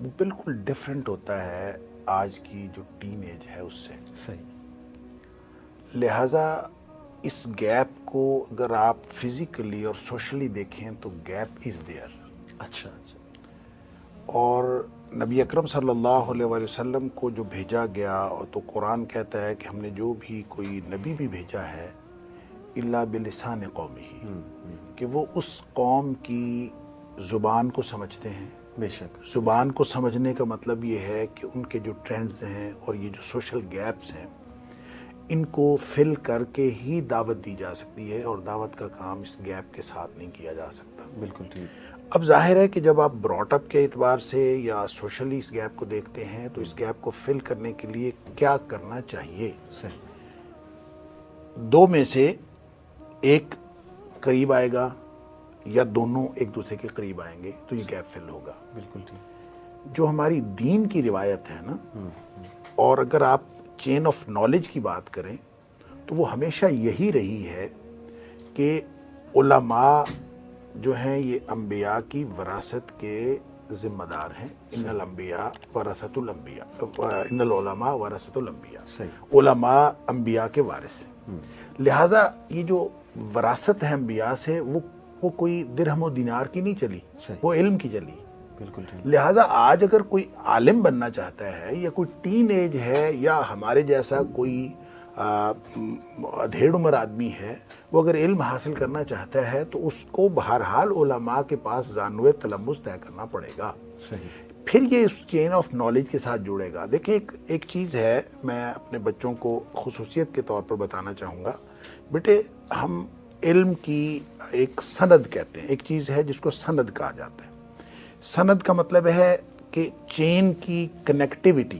وہ بالکل ڈفرینٹ ہوتا ہے آج کی جو ٹین ایج ہے اس سے. صحیح. لہٰذا اس گیپ کو اگر آپ فزیکلی اور سوشلی دیکھیں تو گیپ از دیئر. اچھا اچھا. اور نبی اکرم صلی اللہ علیہ وآلہ وسلم کو جو بھیجا گیا، تو قرآن کہتا ہے کہ ہم نے جو بھی کوئی نبی بھی بھیجا ہے الا بلسان قومہ، کہ وہ اس قوم کی زبان کو سمجھتے ہیں. بے شک. زبان کو سمجھنے کا مطلب یہ ہے کہ ان کے جو ٹرینڈز ہیں اور یہ جو سوشل گیپس ہیں ان کو فل کر کے ہی دعوت دی جا سکتی ہے، اور دعوت کا کام اس گیپ کے ساتھ نہیں کیا جا سکتا. بالکل ٹھیک. اب ظاہر ہے کہ جب آپ براٹ اپ کے اعتبار سے یا سوشلی اس گیپ کو دیکھتے ہیں تو اس گیپ کو فل کرنے کے لیے کیا کرنا چاہیے. صحیح. دو میں سے ایک قریب آئے گا یا دونوں ایک دوسرے کے قریب آئیں گے تو یہ گیپ فل ہوگا. بالکل ٹھیک. جو ہماری دین کی روایت ہے نا، اور اگر آپ چین آف نالج کی بات کریں تو وہ ہمیشہ یہی رہی ہے کہ علماء جو ہیں یہ انبیاء کی وراثت کے ذمہ دار ہیں. ان الانبیاء ورثۃ الانبیاء، ان العلماء ورثۃ الانبیاء. صحیح. علماء انبیاء کے وارث ہیں. لہٰذا یہ جو وراثت ہے انبیاء سے وہ کوئی درہم و دینار کی نہیں چلی، وہ علم کی چلی. بالکل ٹھیک. لہٰذا آج اگر کوئی عالم بننا چاہتا ہے یا کوئی ٹین ایج ہے یا ہمارے جیسا کوئی ادھیڑ عمر آدمی ہے، وہ اگر علم حاصل کرنا چاہتا ہے تو اس کو بہرحال علماء کے پاس زانوِ تلمس طے کرنا پڑے گا. صحیح. پھر یہ اس چین آف نالج کے ساتھ جڑے گا. دیکھیں ایک چیز ہے میں اپنے بچوں کو خصوصیت کے طور پر بتانا چاہوں گا. بیٹے ہم علم کی ایک سند کہتے ہیں، ایک چیز ہے جس کو سند کہا جاتا ہے. سند کا مطلب ہے کہ چین کی کنیکٹیوٹی،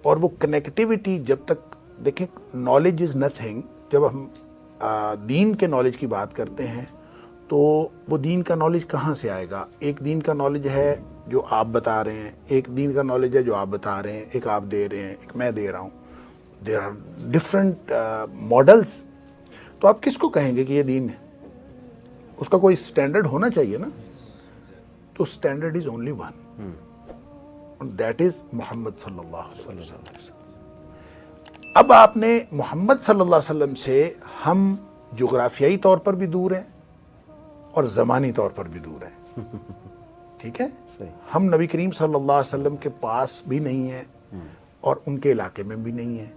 اور وہ کنیکٹیوٹی جب تک دیکھیں نالج از نتھنگ. جب ہم دین کے نالج کی بات کرتے ہیں تو وہ دین کا نالج کہاں سے آئے گا؟ ایک دین کا نالج ہے جو آپ بتا رہے ہیں، ایک دین کا نالج ہے جو آپ بتا رہے ہیں، ایک آپ دے رہے ہیں، ایک میں دے رہا ہوں. There are different models. تو آپ کس کو کہیں گے کہ یہ دین ہے؟ اس کا کوئی اسٹینڈرڈ ہونا چاہیے نا. تو standard is only one, that is Muhammad صلی اللہ علیہ وسلم. اب آپ نے محمد صلی اللہ علیہ وسلم سے ہم جغرافیائی طور پر بھی دور ہیں اور زمانی طور پر بھی دور ہیں. ٹھیک ہے. ہم نبی کریم صلی اللہ علیہ وسلم کے پاس بھی نہیں ہیں اور ان کے علاقے میں بھی نہیں ہیں.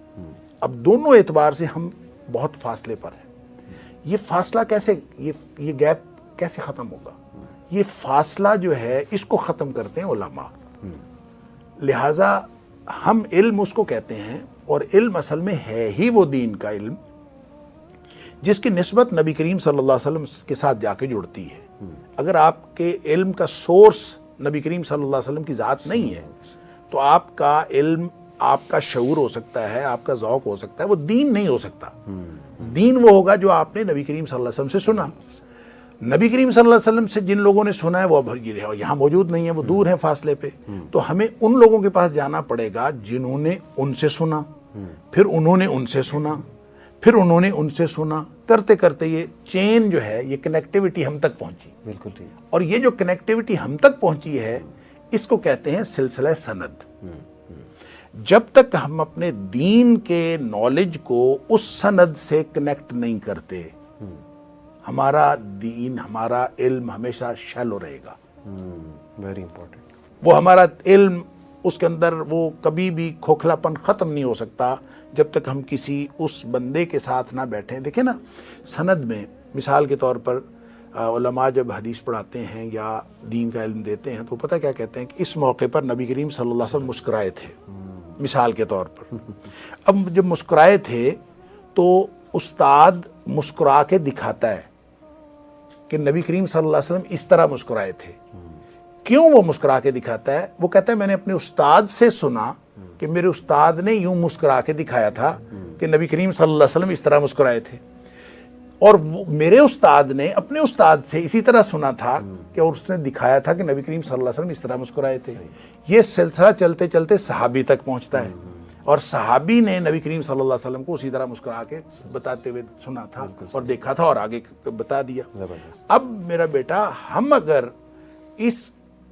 اب دونوں اعتبار سے ہم بہت فاصلے پر ہیں. یہ فاصلہ کیسے، یہ گیپ کیسے ختم ہوگا؟ یہ فاصلہ جو ہے اس کو ختم کرتے ہیں علماء. لہٰذا ہم علم اس کو کہتے ہیں، اور علم اصل میں ہے ہی وہ دین کا علم جس کی نسبت نبی کریم صلی اللہ علیہ وسلم کے ساتھ جا کے جڑتی ہے. اگر آپ کے علم کا سورس نبی کریم صلی اللہ علیہ وسلم کی ذات نہیں ہے تو آپ کا علم، آپ کا شعور ہو سکتا ہے، آپ کا ذوق ہو سکتا ہے، وہ دین نہیں ہو سکتا. دین وہ ہوگا جو آپ نے نبی کریم صلی اللہ علیہ وسلم سے سنا. نبی کریم صلی اللہ علیہ وسلم سے جن لوگوں نے سنا ہے وہ اب یہاں موجود نہیں ہیں، وہ دور ہیں فاصلے پہ. تو ہمیں ان لوگوں کے پاس جانا پڑے گا جنہوں نے ان سے سنا، پھر انہوں نے ان سے سنا، پھر انہوں نے ان سے سنا، کرتے کرتے یہ چین جو ہے، یہ کنیکٹیوٹی ہم تک پہنچی. بالکل ٹھیک. اور یہ جو کنیکٹیوٹی ہم تک پہنچی ہے اس کو کہتے ہیں سلسلہ سند. جب تک ہم اپنے دین کے نالج کو اس سند سے کنیکٹ نہیں کرتے، ہمارا دین، ہمارا علم ہمیشہ شیلو رہے گا. Very important. وہ ہمارا علم، اس کے اندر وہ کبھی بھی کھوکھلا پن ختم نہیں ہو سکتا جب تک ہم کسی اس بندے کے ساتھ نہ بیٹھیں. دیکھیں نا، سند میں مثال کے طور پر علماء جب حدیث پڑھاتے ہیں یا دین کا علم دیتے ہیں تو پتہ کیا کہتے ہیں کہ اس موقع پر نبی کریم صلی اللہ علیہ وسلم مسکرائے تھے، مثال کے طور پر. اب جب مسکرائے تھے تو استاد مسکرا کے دکھاتا ہے کہ نبی کریم صلی اللہ علیہ وسلم اس طرح مسکرائے تھے. کیوں وہ مسکرا کے دکھاتا ہے؟ وہ کہتا ہے میں نے اپنے استاد سے سنا کہ میرے استاد نے یوں مسکرا کے دکھایا تھا کہ نبی کریم صلی اللہ علیہ وسلم اس طرح مسکرائے تھے، اور میرے استاد نے اپنے استاد سے اسی طرح سنا تھا کہ اور اس نے دکھایا تھا کہ نبی کریم صلی اللہ علیہ وسلم اس طرح مسکرائے تھے. یہ سلسلہ چلتے چلتے صحابی تک پہنچتا ہے، اور صحابی نے نبی کریم صلی اللہ علیہ وسلم کو اسی طرح مسکرا کے بتاتے ہوئے سنا تھا اور دیکھا تھا اور آگے بتا دیا. اب میرا بیٹا، ہم اگر اس